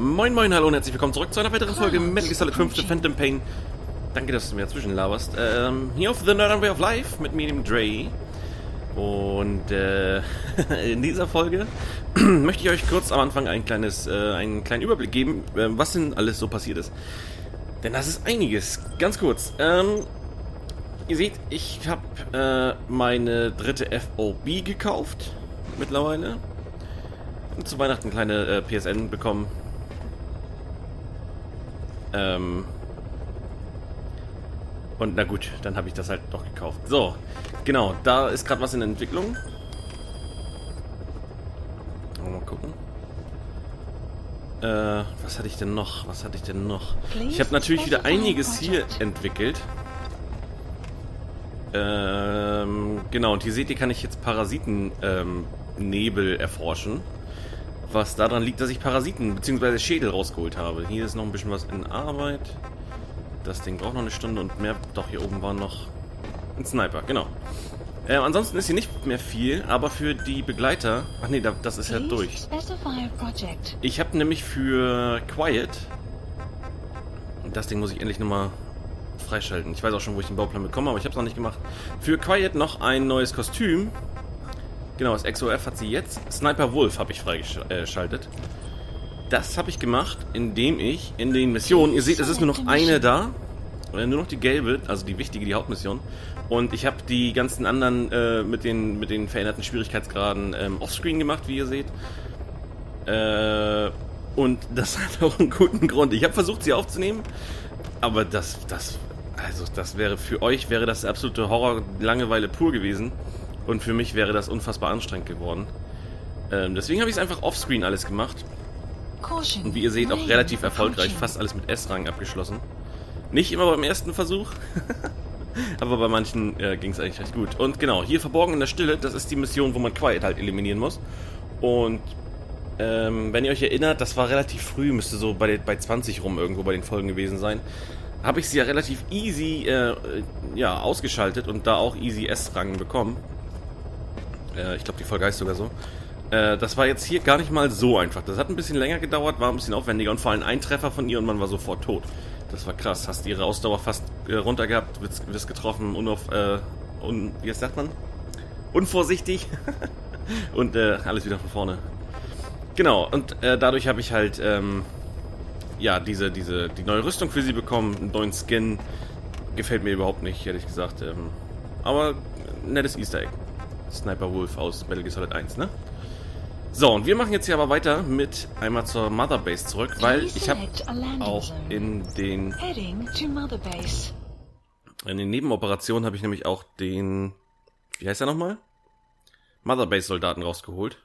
Moin moin, hallo und herzlich willkommen zurück zu einer weiteren Folge Metal Gear Solid 5 Phantom Pain. Danke, dass du mir dazwischen laberst. Hier auf The Nerdern Way of Life mit mir, dem Dre. Und in dieser Folge möchte ich euch kurz am Anfang einen kleinen Überblick geben, was denn alles so passiert ist. Denn das ist einiges. Ganz kurz. Ihr seht, ich habe meine dritte FOB gekauft mittlerweile. Und zu Weihnachten kleine PSN bekommen. Und na gut, dann habe ich das halt doch gekauft. So, genau, da ist gerade was in Entwicklung. Mal gucken. Was hatte ich denn noch? Ich habe natürlich wieder einiges hier entwickelt. Genau, und hier seht ihr, kann ich jetzt Parasitennebel erforschen. Was daran liegt, dass ich Parasiten bzw. Schädel rausgeholt habe. Hier ist noch ein bisschen was in Arbeit. Das Ding braucht noch eine Stunde und mehr. Doch, hier oben war noch ein Sniper, genau. Ansonsten ist hier nicht mehr viel, aber für die Begleiter... Ach nee, das ist ja durch. Ich habe nämlich für Quiet... Das Ding muss ich endlich nochmal freischalten. Ich weiß auch schon, wo ich den Bauplan bekomme, aber ich habe es noch nicht gemacht. Für Quiet noch ein neues Kostüm. Genau, das XOF hat sie jetzt. Sniper Wolf habe ich freigeschaltet. Das habe ich gemacht, indem ich in den Missionen, ihr seht, es ist nur noch eine da, nur noch die gelbe, also die wichtige, die Hauptmission. Und ich habe die ganzen anderen mit den veränderten Schwierigkeitsgraden offscreen gemacht, wie ihr seht. Und das hat auch einen guten Grund. Ich habe versucht, sie aufzunehmen, aber das wäre für euch das absolute Horror-Langeweile pur gewesen. Und für mich wäre das unfassbar anstrengend geworden. Deswegen habe ich es einfach offscreen alles gemacht. Und wie ihr seht, auch relativ erfolgreich. Fast alles mit S-Rang abgeschlossen. Nicht immer beim ersten Versuch. Aber bei manchen ging es eigentlich recht gut. Und genau, hier verborgen in der Stille, das ist die Mission, wo man Quiet halt eliminieren muss. Und wenn ihr euch erinnert, das war relativ früh, müsste so bei 20 rum irgendwo bei den Folgen gewesen sein. Habe ich sie ja relativ easy ausgeschaltet und da auch easy S-Rang bekommen. Ich glaube, die Folge heißt sogar so. Das war jetzt hier gar nicht mal so einfach. Das hat ein bisschen länger gedauert, war ein bisschen aufwendiger und vor allem ein Treffer von ihr und man war sofort tot. Das war krass. Hast ihre Ausdauer fast runter gehabt, wirst getroffen, wie sagt man? Unvorsichtig. Und alles wieder von vorne. Genau, und dadurch habe ich halt die neue Rüstung für sie bekommen, einen neuen Skin. Gefällt mir überhaupt nicht, ehrlich gesagt. Aber nettes Easter Egg. Sniper Wolf aus Metal Gear Solid 1, ne? So, und wir machen jetzt hier aber weiter mit einmal zur Mother Base zurück, weil ich habe auch in den Nebenoperationen habe ich nämlich auch den, wie heißt er nochmal? Mother Base Soldaten rausgeholt.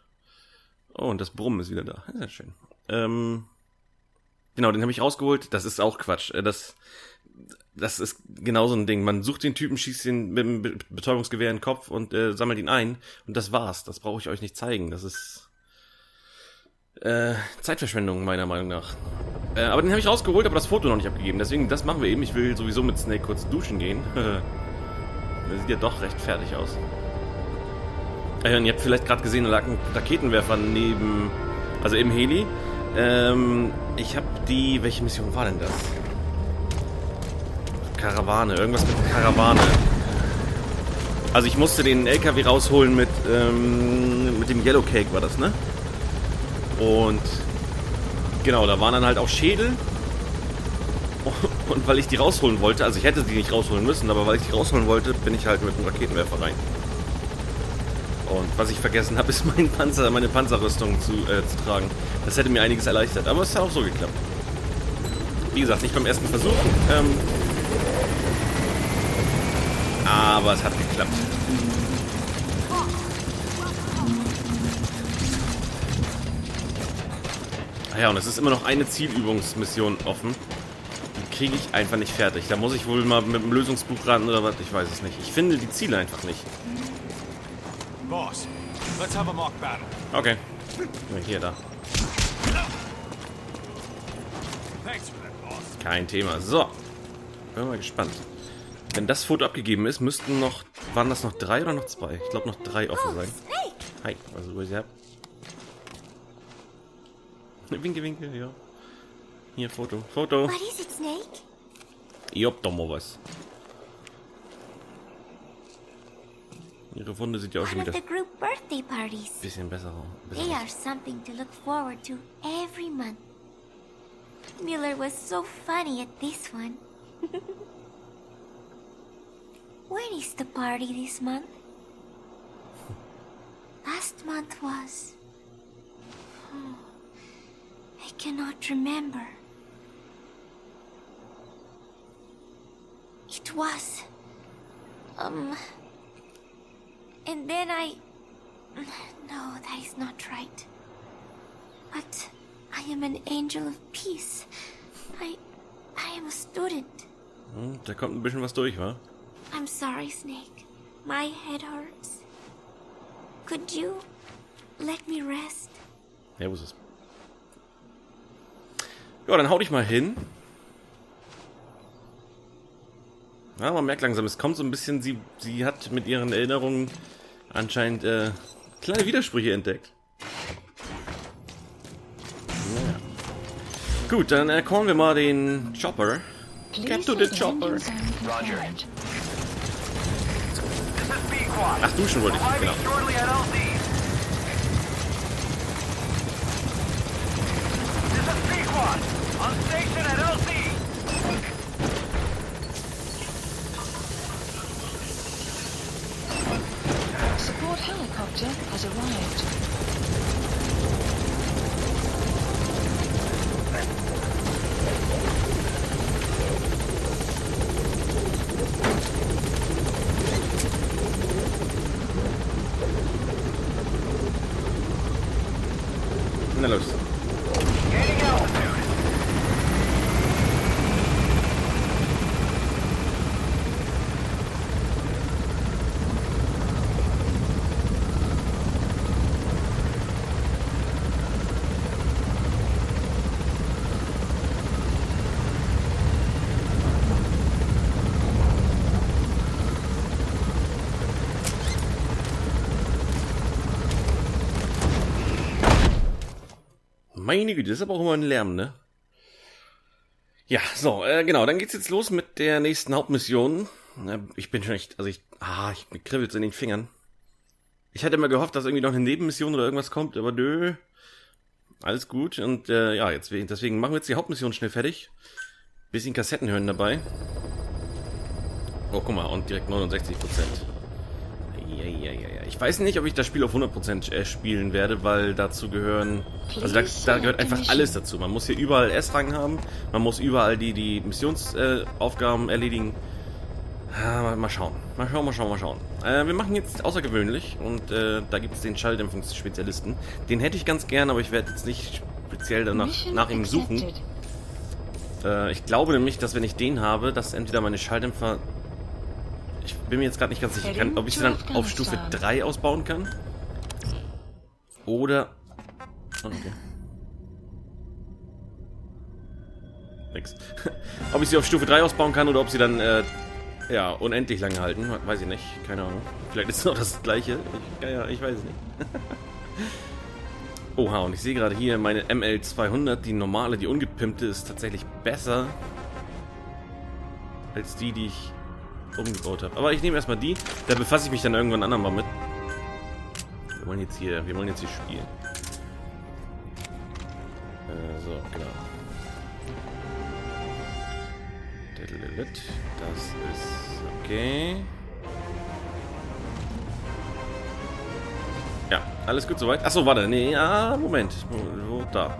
Oh, und das Brummen ist wieder da. Sehr schön. Genau, den habe ich rausgeholt. Das ist auch Quatsch. Das ist genau so ein Ding. Man sucht den Typen, schießt ihn mit dem Betäubungsgewehr in den Kopf und sammelt ihn ein. Und das war's. Das brauche ich euch nicht zeigen. Das ist Zeitverschwendung, meiner Meinung nach. Aber den habe ich rausgeholt, aber das Foto noch nicht abgegeben. Deswegen, das machen wir eben. Ich will sowieso mit Snake kurz duschen gehen. Der sieht ja doch recht fertig aus. Und ihr habt vielleicht gerade gesehen, da lag ein Raketenwerfer also im Heli. Ich habe welche Mission war denn das? Karawane, irgendwas mit Karawane. Also ich musste den LKW rausholen mit dem Yellow Cake, war das, ne? Und genau, da waren dann halt auch Schädel. Und weil ich die rausholen wollte, also ich hätte die nicht rausholen müssen, aber weil ich die rausholen wollte, bin ich halt mit dem Raketenwerfer rein. Und was ich vergessen habe, ist meine Panzerrüstung zu tragen. Das hätte mir einiges erleichtert, aber es hat auch so geklappt. Wie gesagt, nicht beim ersten Versuch. Aber es hat geklappt. Ja, und es ist immer noch eine Zielübungsmission offen. Die kriege ich einfach nicht fertig. Da muss ich wohl mal mit dem Lösungsbuch ran oder was, ich weiß es nicht. Ich finde die Ziele einfach nicht. Boss, let's have a mock battle. Okay. Hier, da. Kein Thema. So. Bin mal gespannt. Wenn das Foto abgegeben ist, waren das noch 3 oder noch 2? Ich glaube noch 3 offen sein. Hi, also wo ist er? Winke, winke, ja. Hier, Foto. Foto. What is it, Snake? Ich hab doch mal was. Ihre Wunde sieht ja auch schon One of wieder the group birthday parties. bisschen besser aus. They are something to look forward to every month. Miller was so funny at this one. When is the party this month? Last month was... Oh, I cannot remember. It was... And then I... No, that is not right. But I am an angel of peace. I am a student. Da kommt ein bisschen was durch, wa? I'm sorry, Snake. My head hurts. Could you let me rest? Ja, wo ist es? Ja, dann hau dich mal hin. Ja, man merkt langsam, es kommt so ein bisschen, sie hat mit ihren Erinnerungen anscheinend kleine Widersprüche entdeckt. Naja. Gut, dann callen wir mal den Chopper. Get to the Chopper. Roger. Ach, duschen wollte ich, genau. Support helicopter has arrived. Na los. Meine Güte, das ist aber auch immer ein Lärm, ne? Ja, so, genau, dann geht's jetzt los mit der nächsten Hauptmission. Ich bin schon echt, also ich kribbelt's in den Fingern. Ich hatte immer gehofft, dass irgendwie noch eine Nebenmission oder irgendwas kommt, aber nö. Alles gut und ja, deswegen machen wir jetzt die Hauptmission schnell fertig. Bisschen Kassetten hören dabei. Oh, guck mal, und direkt 69%. Ja. Ich weiß nicht, ob ich das Spiel auf 100% spielen werde, weil dazu gehören... Also da gehört einfach alles dazu. Man muss hier überall S-Rang haben, man muss überall die Missionsaufgaben erledigen. Mal schauen. Wir machen jetzt außergewöhnlich und da gibt es den Schalldämpfungsspezialisten. Den hätte ich ganz gern, aber ich werde jetzt nicht speziell danach nach ihm suchen. Ich glaube nämlich, dass wenn ich den habe, dass entweder meine Schalldämpfer... Ich bin mir jetzt gerade nicht ganz sicher, ob ich sie dann auf Stufe 3 ausbauen kann. Oder... Okay. Nix. Ob ich sie auf Stufe 3 ausbauen kann oder ob sie dann ja, unendlich lange halten. Weiß ich nicht. Keine Ahnung. Vielleicht ist es noch das gleiche. Ich weiß es nicht. Oha, und ich sehe gerade hier meine ML200, die normale, die ungepimpte, ist tatsächlich besser als die ich umgebaut habe. Aber ich nehme erstmal die. Da befasse ich mich dann irgendwann andermal mit. Wir wollen jetzt hier spielen. So, genau. Das ist okay. Ja, alles gut soweit. Achso, warte. Nee, Moment. Da.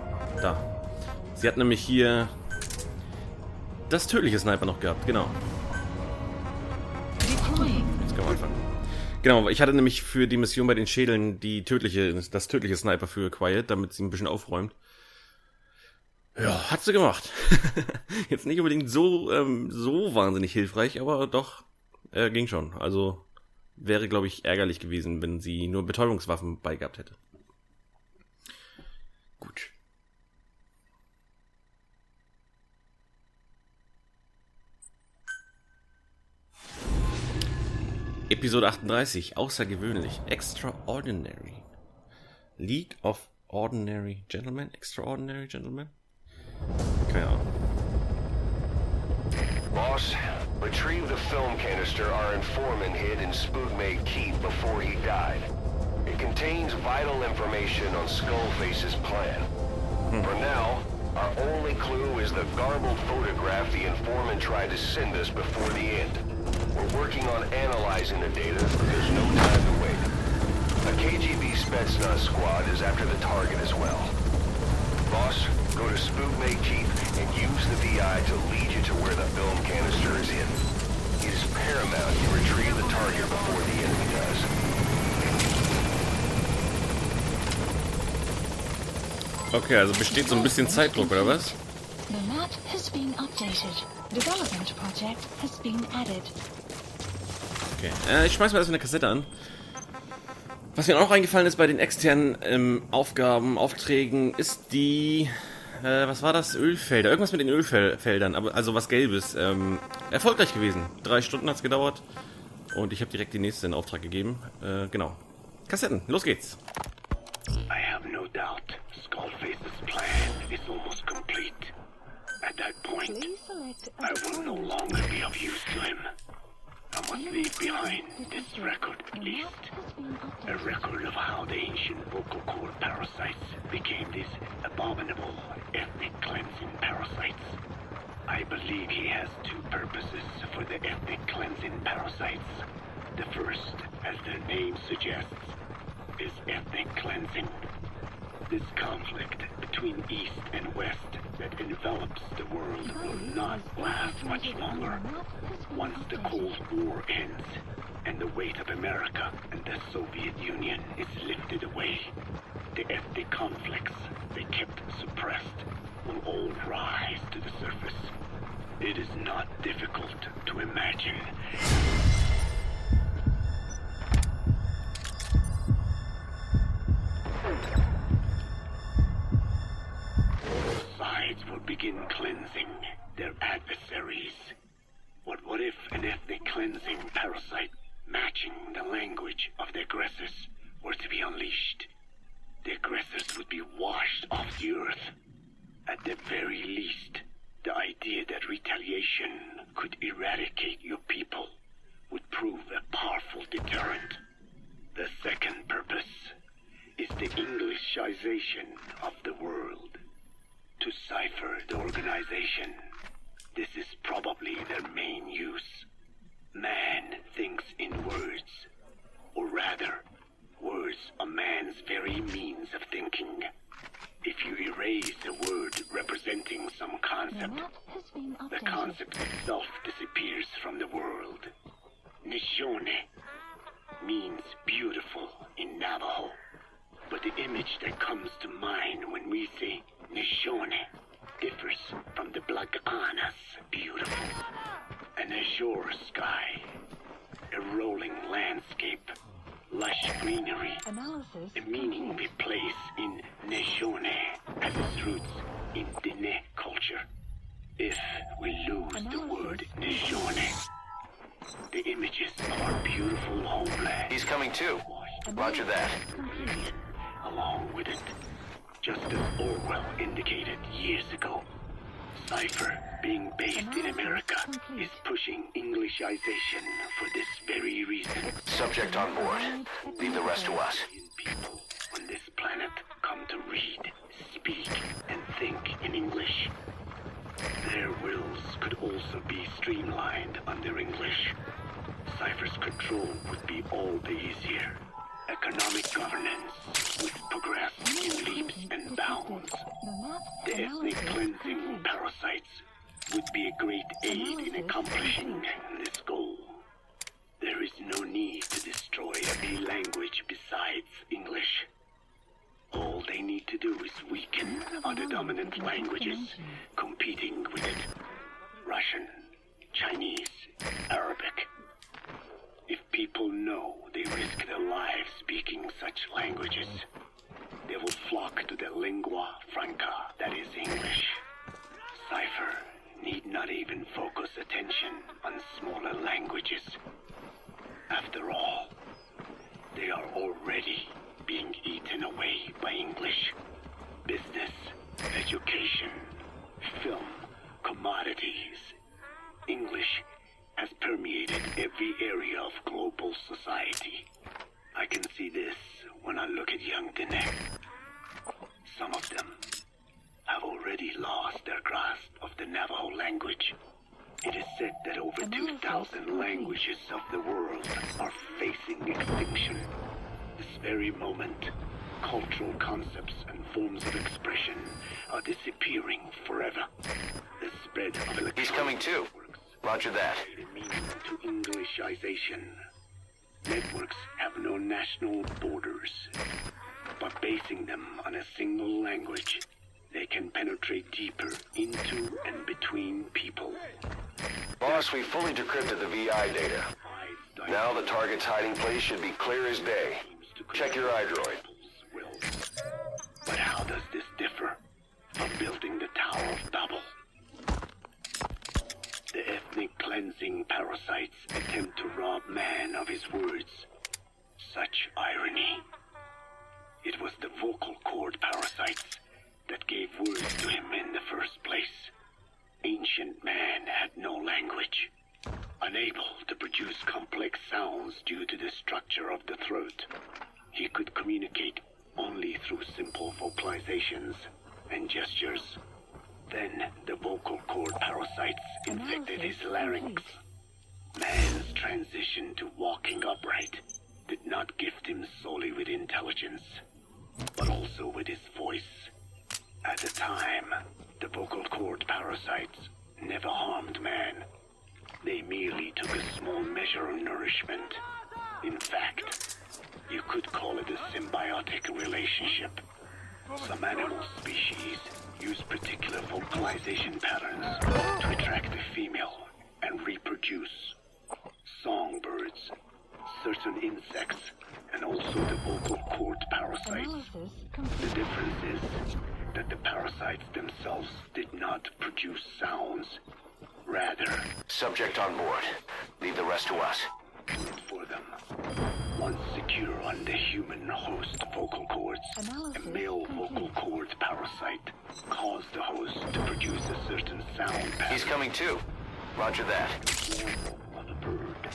Sie hat nämlich hier das tödliche Sniper noch gehabt, genau. Jetzt können wir anfangen. Genau, ich hatte nämlich für die Mission bei den Schädeln das tödliche Sniper für Quiet, damit sie ein bisschen aufräumt. Ja, hat sie gemacht. Jetzt nicht unbedingt so wahnsinnig hilfreich, aber doch, ging schon. Also wäre, glaube ich, ärgerlich gewesen, wenn sie nur Betäubungswaffen beigehabt hätte. Gut. Episode 38, außergewöhnlich, extraordinary. League of Ordinary Gentlemen, Extraordinary Gentlemen? Keine Boss, retrieve the film canister our informant hid in Spookmate Keep before he died. It contains vital information on Skullface's plan. For now, our only clue is the garbled photograph the informant tried to send us before the end. We're working on analyzing the data, but there's no time to wait. A KGB Spetsnaz squad is after the target as well. Boss, go to Spookmate Keep and use the VI to lead you to where the film canister is hidden. It is paramount you retrieve the target before the enemy does. Okay, also besteht so ein bisschen Zeitdruck, oder was? The map has been updated. Development project has been added. Okay, ich schmeiß mal erstmal eine Kassette an. Was mir auch eingefallen ist bei den externen Aufträgen, ist die... was war das? Ölfelder. Irgendwas mit den Ölfeldern, aber also was Gelbes. Erfolgreich gewesen. 3 Stunden hat's gedauert. Und ich habe direkt die nächste in Auftrag gegeben. Genau. Kassetten, los geht's. I have no doubt Skullface's plan is almost complete. At that point, I will no longer be of use to him. I must leave behind this record at least. A record of how the ancient vocal cord parasites became these abominable ethnic cleansing parasites. I believe he has 2 purposes for the ethnic cleansing parasites. The first, as their name suggests, is ethnic cleansing. This conflict between East and West that envelops the world will not last much longer. Once the Cold War ends and the weight of America and the Soviet Union is lifted away, the ethnic conflicts they kept suppressed will all rise to the surface. It is not difficult to imagine. Sides will begin cleansing their adversaries. But what if an ethnic cleansing parasite matching the language of the aggressors were to be unleashed? The aggressors would be washed off the earth. At the very least, the idea that retaliation could eradicate your people would prove a powerful deterrent. The second purpose is the Englishization of the world. To cipher the organization, this is probably their main use. Man thinks in words, or rather, words are man's very means of thinking. If you erase a word representing some concept, the concept itself disappears from the world. Nishone means beautiful in Navajo, but the image that comes to mind when we say Nishone differs from the Black Anna's beautiful. An azure sky, a rolling landscape, lush greenery. The meaning we place in Nishone has its roots in Dene culture. If we lose the word Nishone, the images of our beautiful homeland... He's coming too. Roger that. Along with it, just as Orwell indicated years ago, Cipher, being based in America, is pushing Englishization for this very reason. Subject on board. Leave the rest to us. People on this planet come to read, speak, and think in English. Their wills could also be streamlined under English. Cipher's control would be all the easier. Economic governance would progress in leaps and bounds. The ethnic cleansing parasites would be a great aid in accomplishing this goal. There is no need to destroy a language besides English. All they need to do is weaken other dominant languages competing with it. Russian, Chinese, Arabic. If people know they risk their lives speaking such languages, they will flock to the lingua franca that is English. Cipher need not even focus attention on smaller languages. After all, they are already being eaten away by English. Business, education, film, commodities. English permeated every area of global society. I can see this when I look at young Dene. Some of them have already lost their grasp of the Navajo language. It is said that over 2,000 languages of the world are facing extinction. This very moment, cultural concepts and forms of expression are disappearing forever. The spread of electronic He's coming too. Roger that. a meaning to Englishization. Networks have no national borders. By basing them on a single language, they can penetrate deeper into and between people. Boss, we fully decrypted the VI data. Now the target's hiding place should be clear as day. Check your iDroid. But how does this differ from building the Tower of Babel? The ethnic cleansing parasites attempt to rob man of his words. Such irony. It was the vocal cord parasites that gave words to him in the first place. Ancient man had no language, unable to produce complex sounds due to the structure of the throat. He could communicate only through simple vocalizations and gestures. Then the vocal cord parasites infected his larynx. Man's transition to walking upright did not gift him solely with intelligence, but also with his voice. At the time, the vocal cord parasites never harmed man. They merely took a small measure of nourishment. In fact, you could call it a symbiotic relationship. Some animal species use particular vocalization patterns to attract a female and reproduce. Songbirds, certain insects, and also the vocal cord parasites. The difference is that the parasites themselves did not produce sounds. Rather, Subject on board. Leave the rest to us. for them. Once secure on the human host vocal cords, a male vocal cord parasite caused the host to produce a certain sound pattern. He's coming too. Roger that. Of a bird.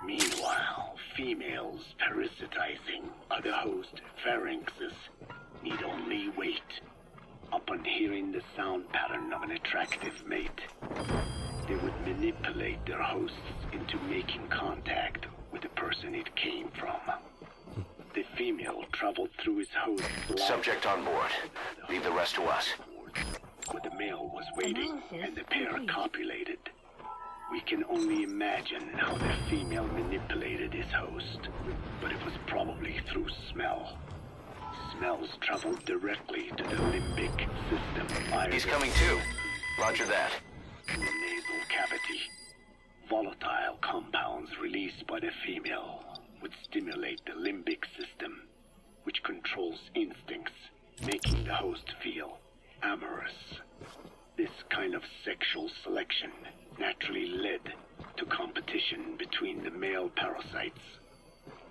Meanwhile, females parasitizing other host pharynxes need only wait. Upon hearing the sound pattern of an attractive mate, they would manipulate their hosts into making contact with the person it came from. The female traveled through his host's life. Subject on board. Leave the rest to us. Where the male was waiting and the pair copulated. We can only imagine how the female manipulated his host, but it was probably through smell. Smells traveled directly to the limbic system. He's coming too. Roger that. In the nasal cavity. Volatile compounds released by the female would stimulate the limbic system, which controls instincts, making the host feel amorous. This kind of sexual selection naturally led to competition between the male parasites.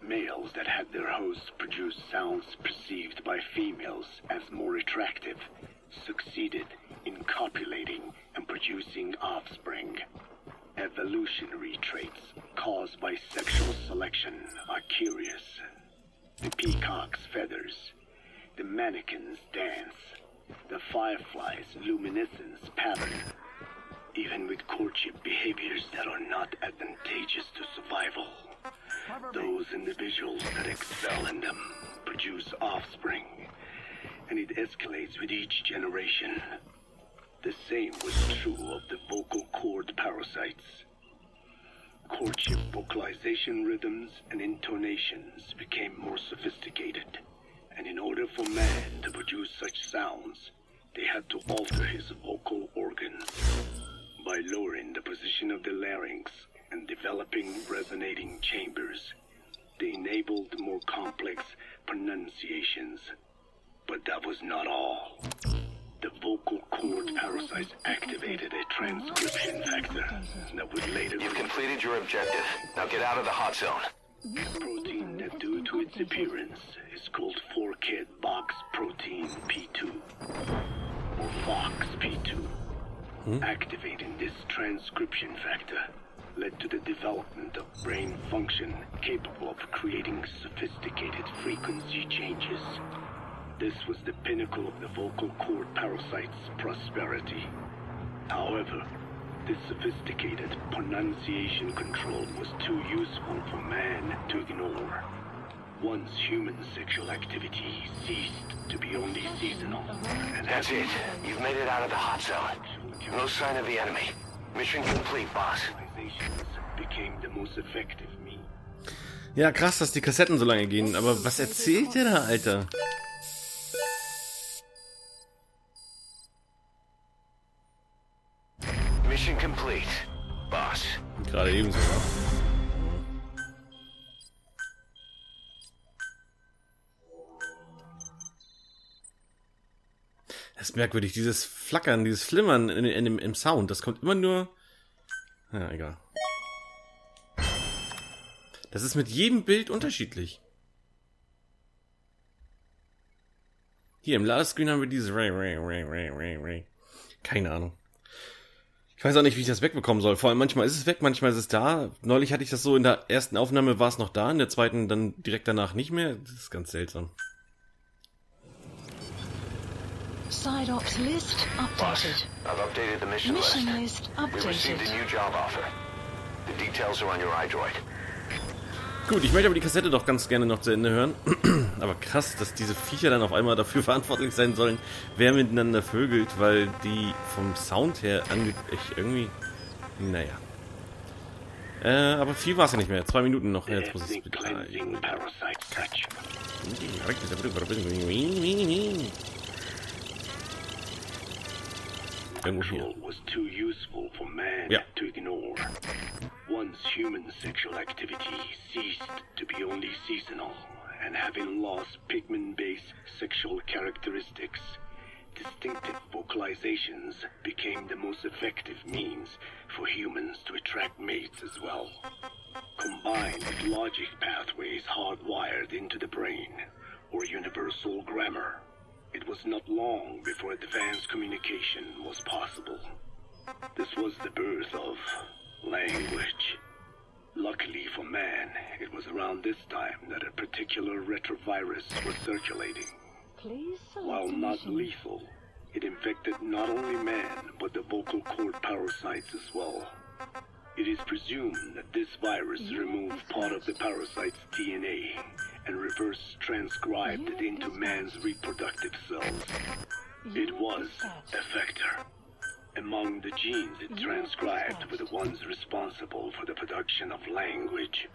Males that had their hosts produce sounds perceived by females as more attractive succeeded in copulating and producing offspring. Evolutionary traits caused by sexual selection are curious. The peacock's feathers, the mannequin's dance, the firefly's luminescence pattern, even with courtship behaviors that are not advantageous to survival. Those individuals that excel in them produce offspring, and it escalates with each generation. The same was true of the vocal cord parasites. Courtship vocalization rhythms and intonations became more sophisticated, and in order for man to produce such sounds, they had to alter his vocal organs. By lowering the position of the larynx and developing resonating chambers, they enabled more complex pronunciations. But that was not all. The vocal cord parasites activated a transcription factor that would later... You've completed your objective. Now get out of the hot zone. A protein that, due to its appearance, is called forkhead box protein P2, or FOX P2. Activating this transcription factor led to the development of brain function capable of creating sophisticated frequency changes. This was the pinnacle of the vocal cord parasite's prosperity. However, this sophisticated pronunciation control was too useful for man to ignore. Once human sexual activity ceased to be only seasonal, and That's it. You've made it out of the hot zone. No sign of the enemy. Mission complete, boss. civilizations became the most effective means. Ja, krass, dass die Kassetten so lange gehen. Aber was erzählt der da, Alter? Mission complete, boss. Gerade ebenso, ja. Das ist merkwürdig, dieses Flackern, dieses Flimmern im Sound, das kommt immer nur... Ja, egal. Das ist mit jedem Bild unterschiedlich. Hier im Ladescreen haben wir dieses Ray. Keine Ahnung. Ich weiß auch nicht, wie ich das wegbekommen soll. Vor allem manchmal ist es weg, manchmal ist es da. Neulich hatte ich das so, in der ersten Aufnahme war es noch da, in der zweiten dann direkt danach nicht mehr. Das ist ganz seltsam. Side ops list updated. I've updated the mission list. Mission list We received updated. a new job offer. The details are on your iDroid. Gut, ich möchte aber die Kassette doch ganz gerne noch zu Ende hören. Aber krass, dass diese Viecher dann auf einmal dafür verantwortlich sein sollen, wer miteinander vögelt, weil die vom Sound her angeblich irgendwie... Naja. Aber viel war es ja nicht mehr. 2 Minuten noch. Jetzt muss es bitte... Cleansing parasite such. Irgendwo hier. Control was too useful for man Yeah. to ignore. Once human sexual activity ceased to be only seasonal, and having lost pigment-based sexual characteristics, distinctive vocalizations became the most effective means for humans to attract mates as well. Combined with logic pathways hardwired into the brain, or universal grammar, it was not long before advanced communication was possible. This was the birth of language. Luckily for man, it was around this time that a particular retrovirus was circulating. Please While select not mission. lethal, it infected not only man, but the vocal cord parasites as well. It is presumed that this virus removed part of the parasite's DNA and reverse transcribed it into man's reproductive cells. It was a vector. Among the genes it transcribed were the ones responsible for the production of language.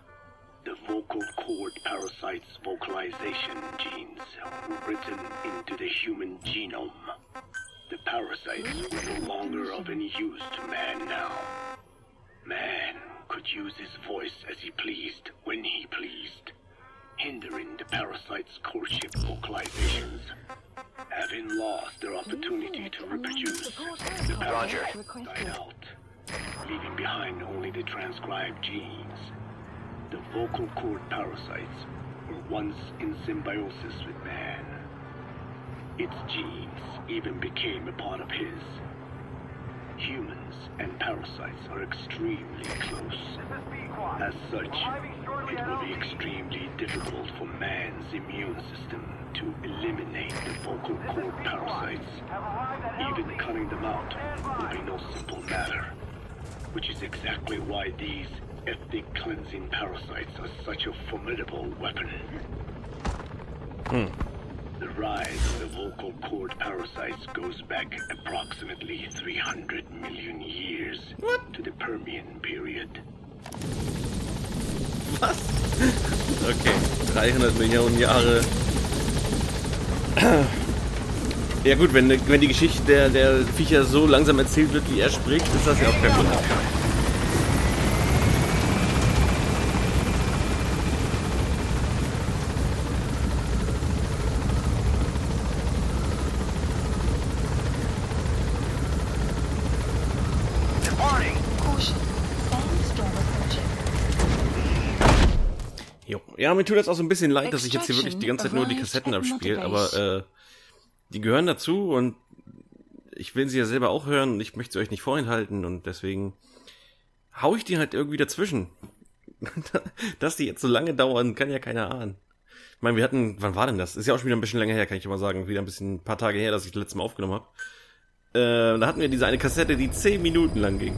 The vocal cord parasite's vocalization genes were written into the human genome. The parasites were no longer of any use to man now. Man could use his voice as he pleased, when he pleased, hindering the parasite's courtship vocalizations. Having lost their opportunity to reproduce, the Roger. parasites died out, leaving behind only the transcribed genes. The vocal cord parasites were once in symbiosis with man. Its genes even became a part of his. Humans and parasites are extremely close. As such, it will be extremely difficult for man's immune system to eliminate the vocal cord parasites. Even cutting them out will be no simple matter, which is exactly why these ethnic cleansing parasites are such a formidable weapon. The rise of the vocal cord parasites goes back approximately 300 million years to the Permian period. Was? Okay, 300 Millionen Jahre. Ja gut, wenn die Geschichte der Viecher so langsam erzählt wird, wie er spricht, ist das ja auch kein Wunder. Caution. Sandstorm approaching. Jo. Ja, mir tut das auch so ein bisschen leid, dass ich jetzt hier wirklich die ganze Zeit nur die Kassetten abspiele, aber die gehören dazu und ich will sie ja selber auch hören und ich möchte sie euch nicht vorenthalten und deswegen hau ich die halt irgendwie dazwischen. Dass die jetzt so lange dauern, kann ja keiner ahnen. Ich meine, wir hatten, wann war denn das? Ist ja auch schon wieder ein bisschen länger her, kann ich mal sagen. Wieder ein paar Tage her, dass ich das letzte Mal aufgenommen habe. Da hatten wir diese eine Kassette, die 10 Minuten lang ging.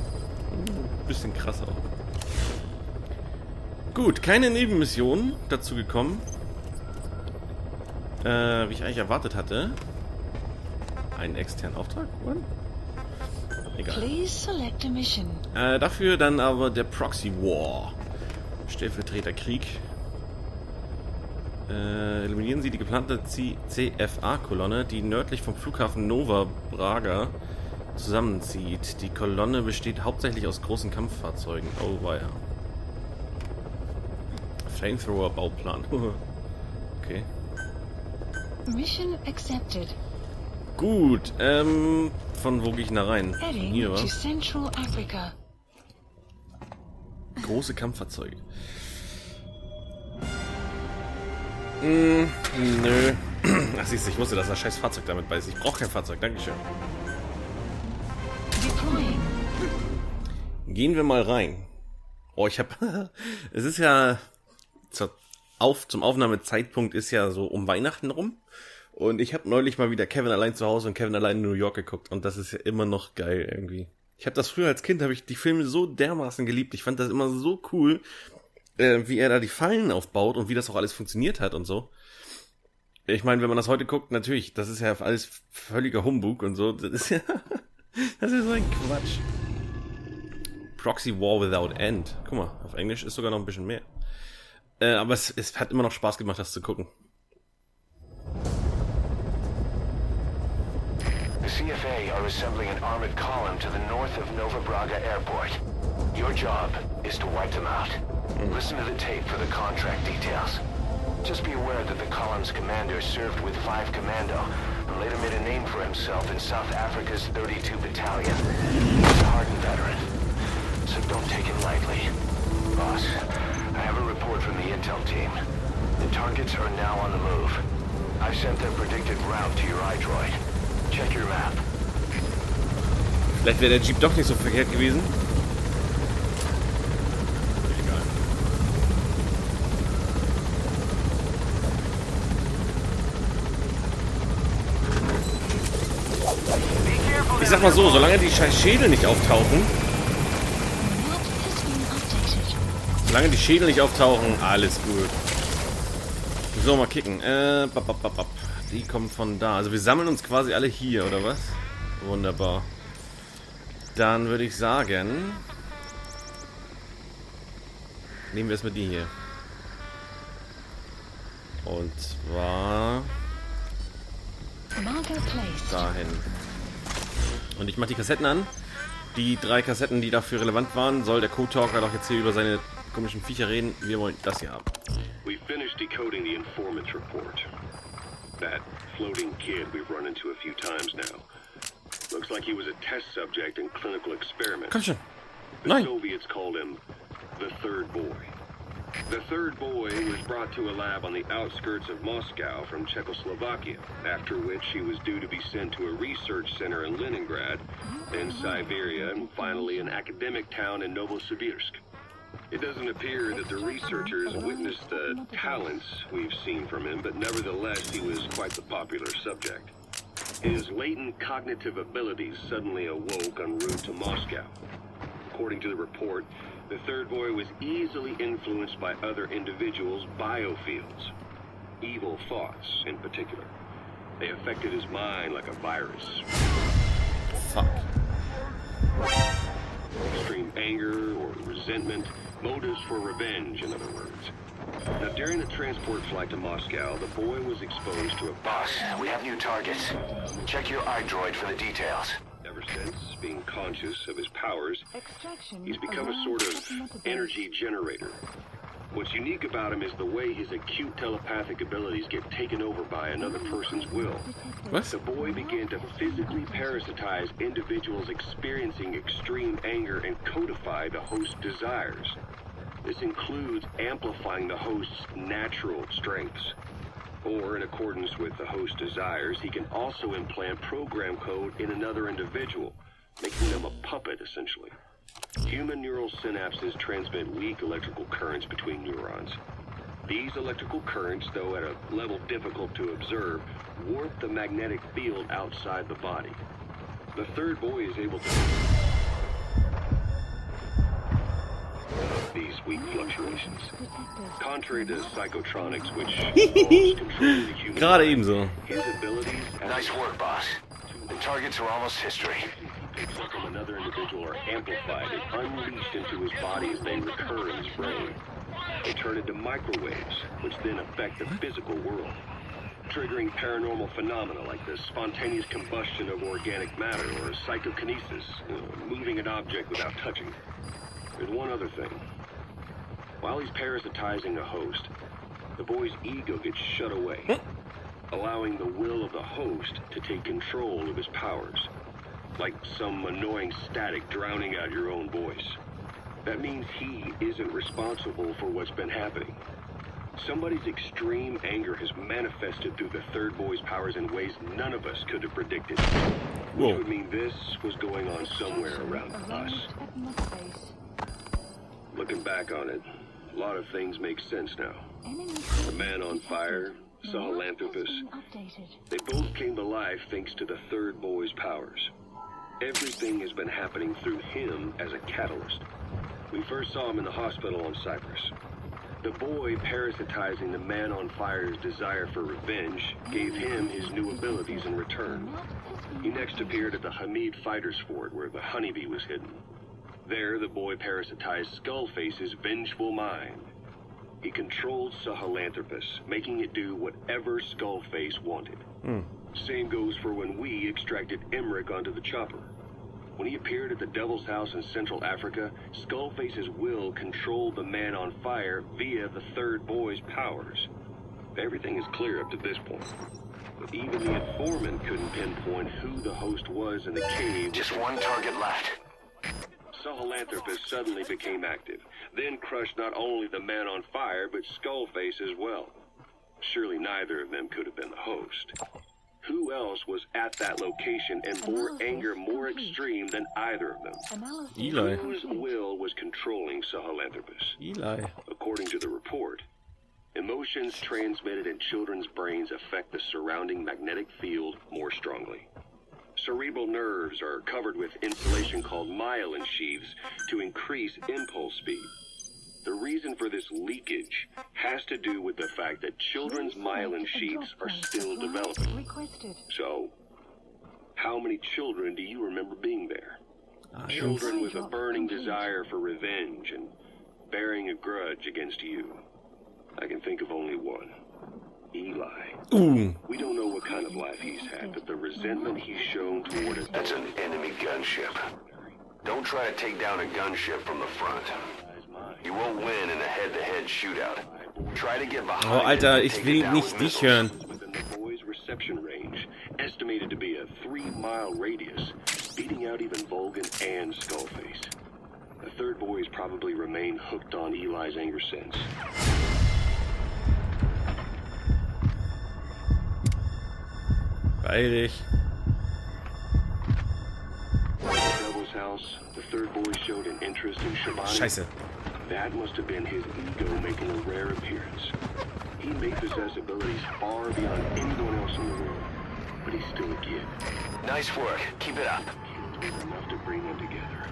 Bisschen krass auch. Gut, keine Nebenmissionen dazu gekommen. Wie ich eigentlich erwartet hatte. Einen externen Auftrag? What? Egal. Please select a mission. Dafür dann aber der Proxy War. Stellvertreter Krieg. Eliminieren Sie die geplante CFA-Kolonne, die nördlich vom Flughafen Nova Braga zusammenzieht. Die Kolonne besteht hauptsächlich aus großen Kampffahrzeugen. Oh, weia. Flamethrower-Bauplan. Okay. Mission accepted. Gut, von wo gehe ich denn da rein? Heading Hier, to wa? Central Africa. Große Kampffahrzeuge. Nö. Ach, siehst du, ich wusste, dass das scheiß Fahrzeug damit bei ist. Ich brauche kein Fahrzeug, dankeschön. Deploying. Gehen wir mal rein. Oh, ich hab... Es ist ja... Zum Aufnahmezeitpunkt ist ja so um Weihnachten rum. Und ich habe neulich mal wieder Kevin allein zu Hause und Kevin allein in New York geguckt. Und das ist ja immer noch geil irgendwie. Ich habe das früher als Kind, habe ich die Filme so dermaßen geliebt. Ich fand das immer so cool, wie er da die Fallen aufbaut und wie das auch alles funktioniert hat und so. Ich meine, wenn man das heute guckt, natürlich, das ist ja alles völliger Humbug und so. Das ist ja so ein Quatsch. Proxy War Without End. Guck mal, auf Englisch ist sogar noch ein bisschen mehr. Aber es hat immer noch Spaß gemacht, das zu gucken. The CFA are assembling an armored column to the north of Nova Braga Airport. Your job is to wipe them out. Listen to the tape for the contract details. Just be aware that the column's commander served with 5 Commando and later made a name for himself in South Africa's 32 Battalion. He's a hardened veteran, so don't take it lightly. Boss, I have a report from the intel team. The targets are now on the move. I've sent their predicted route to your iDroid. Check your map. Vielleicht wäre der Jeep doch nicht so verkehrt gewesen. Egal. Ich sag mal so, solange die scheiß Schädel nicht auftauchen, alles gut. So, mal kicken. Die kommen von da. Also wir sammeln uns quasi alle hier, oder was? Wunderbar. Dann würde ich sagen, nehmen wir erstmal die hier. Und zwar dahin. Und ich mache die Kassetten an. Die 3 Kassetten, die dafür relevant waren, soll der Code-Talker doch jetzt hier über seine komischen Viecher reden. Wir wollen das hier haben. We finished decoding the informant's report. That floating kid we've run into a few times now. Looks like he was a test subject in clinical experiments. Komm schon. The Nein. Soviets called him the third boy. The third boy was brought to a lab on the outskirts of Moscow from Czechoslovakia, after which he was due to be sent to a research center in Leningrad, then Siberia, and finally an academic town in Novosibirsk. It doesn't appear that the researchers witnessed the talents we've seen from him, but nevertheless he was quite the popular subject. His latent cognitive abilities suddenly awoke en route to Moscow. According to the report, the third boy was easily influenced by other individuals' biofields. Evil thoughts, in particular. They affected his mind like a virus. Fuck. Extreme anger or resentment, motives for revenge, in other words. Now, during the transport flight to Moscow, the boy was exposed to a... Boss, we have new targets. Check your iDroid for the details. Ever since, being conscious of his powers, he's become a sort of energy generator. What's unique about him is the way his acute telepathic abilities get taken over by another person's will. What? The boy began to physically parasitize individuals experiencing extreme anger and codify the host's desires. This includes amplifying the host's natural strengths. Or, in accordance with the host's desires, he can also implant program code in another individual, making them a puppet, essentially. Human neural synapses transmit weak electrical currents between neurons. These electrical currents, though at a level difficult to observe, warp the magnetic field outside the body. The third boy is able to these weak fluctuations. Contrary to psychotronics, which involves controlling the human Gerade mind, ebenso. his abilities as Nice work, boss. The targets are almost history. picks up from another individual are amplified and unleashed into his body as they recur in his brain. They turn into microwaves, which then affect the physical world, triggering paranormal phenomena like the spontaneous combustion of organic matter or psychokinesis, moving an object without touching it. There's one other thing. While he's parasitizing a host, the boy's ego gets shut away, allowing the will of the host to take control of his powers, like some annoying static drowning out your own voice. That means he isn't responsible for what's been happening. Somebody's extreme anger has manifested through the third boy's powers in ways none of us could have predicted. Which Whoa. would mean this was going on somewhere around us. Looking back on it, a lot of things make sense now. The man on fire, Sahelanthropus, they both came to life thanks to the third boy's powers. Everything has been happening through him as a catalyst. We first saw him in the hospital on Cyprus. The boy parasitizing the man on fire's desire for revenge gave him his new abilities in return. He next appeared at the Hamid Fighters Fort where the honeybee was hidden. There, the boy parasitized Skullface's vengeful mind. He controlled Sahelanthropus, making it do whatever Skullface wanted. Same goes for when we extracted Emmerich onto the chopper. When he appeared at the Devil's House in Central Africa, Skullface's will controlled the man on fire via the third boy's powers. Everything is clear up to this point. But even the informant couldn't pinpoint who the host was in the cave. Just one target left. Sahelanthropus suddenly became active, then crushed not only the man on fire, but Skullface as well. Surely neither of them could have been the host. Who else was at that location and bore anger more extreme than either of them? Eli. Whose will was controlling Sahelanthropus? Eli. According to the report, emotions transmitted in children's brains affect the surrounding magnetic field more strongly. Cerebral nerves are covered with insulation called myelin sheaths to increase impulse speed. The reason for this leakage has to do with the fact that children's myelin sheaths are still developing. So, how many children do you remember being there? Children with a burning desire for revenge and bearing a grudge against you. I can think of only one. Eli. Ooh. We don't know what kind of life he's had, but the resentment he's shown toward us. That's an enemy gunship. Don't try to take down a gunship from the front. You won't win in a head-to-head shootout. Try to get behind. Oh, Alter, it and ich take will it down nicht with dich missiles. hören. Within the boy's reception range, estimated to be a 3-mile radius, beating out even Volgan and Skullface. The third boy's probably remained hooked on Eli's anger since. Beeil dich. At the Devil's House, the third boy showed an interest in Shabani. Scheiße. That must have been his ego making a rare appearance. He may possess abilities far beyond anyone else in the world, but he's still a kid. Nice work. Keep it up. Kids was enough to bring them together.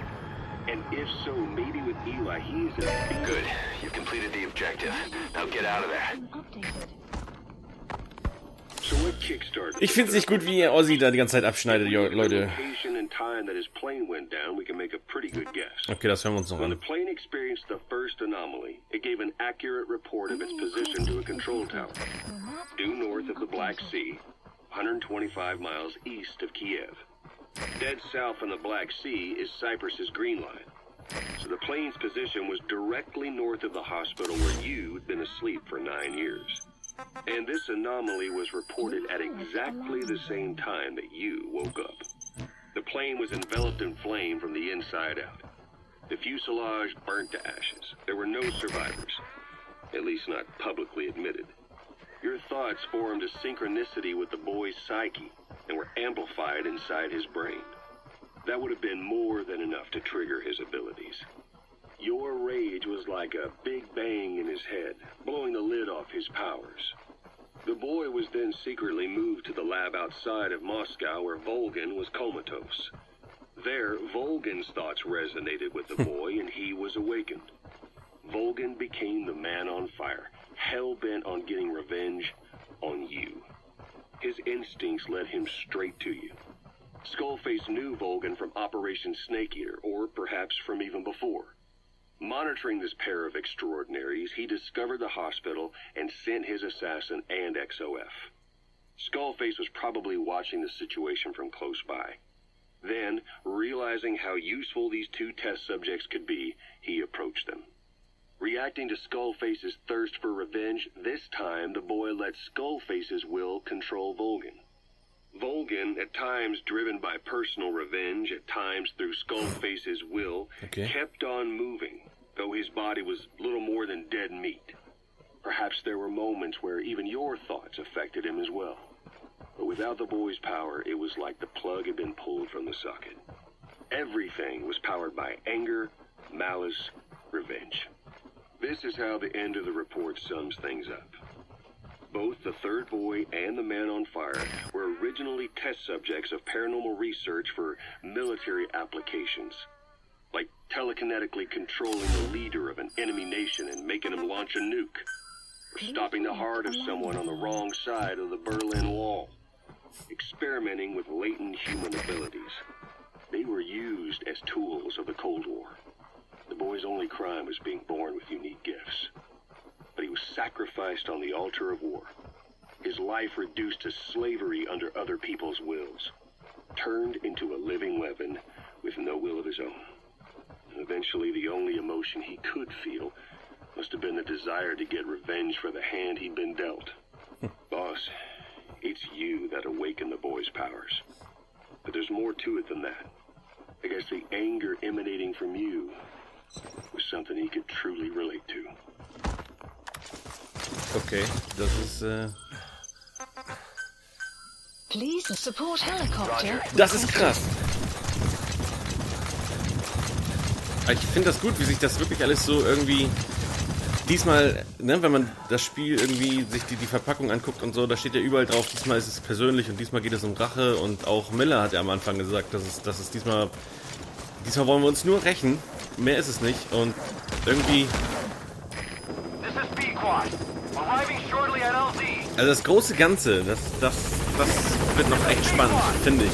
And if so, maybe with Eli, he is a Good. You've completed the objective. Now get out of there. So what kickstarted? Ich find's nicht gut, wie Ozzy da die ganze Zeit abschneidet, Leute. Location and time that his plane went down, we can make a pretty good guess. Okay, das hören wir uns noch When the an. plane experienced the first anomaly, it gave an accurate report of its position to a control tower, due north of the Black Sea, 125 miles east of Kiev. Dead south on the Black Sea is Cyprus's Green Line. So the plane's position was directly north of the hospital where you'd been asleep for 9 years. And this anomaly was reported at exactly the same time that you woke up. The plane was enveloped in flame from the inside out. The fuselage burnt to ashes. There were no survivors, at least not publicly admitted. Your thoughts formed a synchronicity with the boy's psyche and were amplified inside his brain. that would have been more than enough to trigger his abilities. Your rage was like a big bang in his head, blowing the lid off his powers. The boy was then secretly moved to the lab outside of Moscow where Volgin was comatose. There, Volgin's thoughts resonated with the boy and he was awakened. Volgin became the man on fire, hell-bent on getting revenge on you. His instincts led him straight to you. Skullface knew Volgin from Operation Snake Eater, or perhaps from even before. Monitoring this pair of extraordinaries, he discovered the hospital and sent his assassin and XOF. Skullface was probably watching the situation from close by. Then, realizing how useful these two test subjects could be, he approached them. Reacting to Skullface's thirst for revenge, this time the boy let Skullface's will control Volgin. Volgin, at times driven by personal revenge, at times through Skullface's will, kept on moving, though his body was little more than dead meat. Perhaps there were moments where even your thoughts affected him as well. But without the boy's power, it was like the plug had been pulled from the socket. Everything was powered by anger, malice, revenge. This is how the end of the report sums things up. Both the third boy and the man on fire were originally test subjects of paranormal research for military applications, like telekinetically controlling the leader of an enemy nation and making him launch a nuke, or stopping the heart of someone on the wrong side of the Berlin Wall, experimenting with latent human abilities. They were used as tools of the Cold War. The boy's only crime was being born with unique gifts. But he was sacrificed on the altar of war. His life reduced to slavery under other people's wills. Turned into a living weapon with no will of his own. And eventually the only emotion he could feel must have been the desire to get revenge for the hand he'd been dealt. Boss, it's you that awakened the boy's powers. But there's more to it than that. I guess the anger emanating from you was something he could truly relate to. Okay, das ist, Please support helicopter. Das ist krass. Ich finde das gut, wie sich das wirklich alles so irgendwie... Diesmal, ne, wenn man das Spiel irgendwie sich die Verpackung anguckt und so, da steht ja überall drauf, diesmal ist es persönlich und diesmal geht es um Rache und auch Miller hat ja am Anfang gesagt, dass es diesmal wollen wir uns nur rächen, mehr ist es nicht und irgendwie... Also das große Ganze, das wird noch echt spannend, finde ich.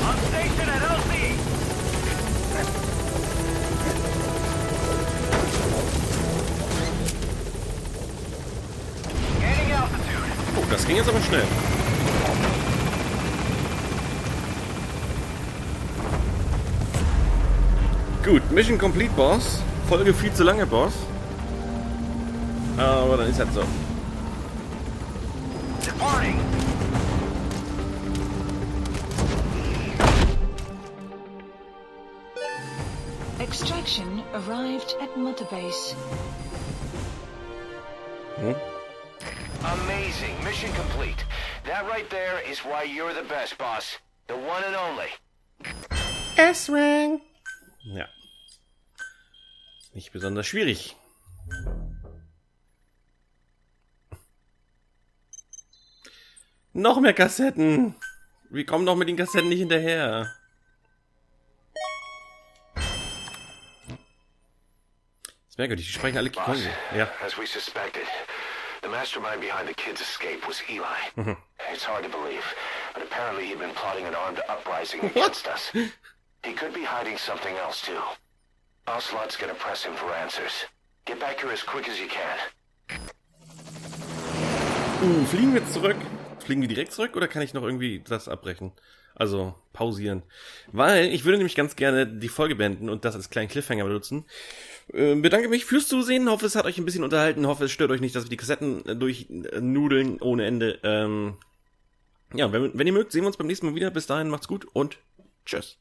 Oh, das ging jetzt aber schnell. Gut, Mission Complete, Boss. Folge viel zu lange, Boss. Aber dann ist halt so. Departing. Extraction arrived at Mother Base. Amazing. Mission complete. That right there is why you're the best, boss. The one and only. S-Rank. Ja. Nicht besonders schwierig. Noch mehr Kassetten. Wir kommen doch mit den Kassetten nicht hinterher. Das ist merkwürdig, die sprechen alle Boss, ja. as we suspected, the mastermind behind the kid's escape was Eli. It's hard to believe, but apparently he'd been plotting an armed uprising against us. He could be hiding something else too. Ocelot's gonna press him for answers. Get back here as quick as you can. Fliegen wir zurück? Fliegen wir direkt zurück oder kann ich noch irgendwie das abbrechen? Also pausieren. Weil ich würde nämlich ganz gerne die Folge beenden und das als kleinen Cliffhanger benutzen. Bedanke mich fürs Zusehen. Hoffe, es hat euch ein bisschen unterhalten. Hoffe, es stört euch nicht, dass wir die Kassetten durchnudeln ohne Ende. Ja, wenn ihr mögt, sehen wir uns beim nächsten Mal wieder. Bis dahin, macht's gut und tschüss.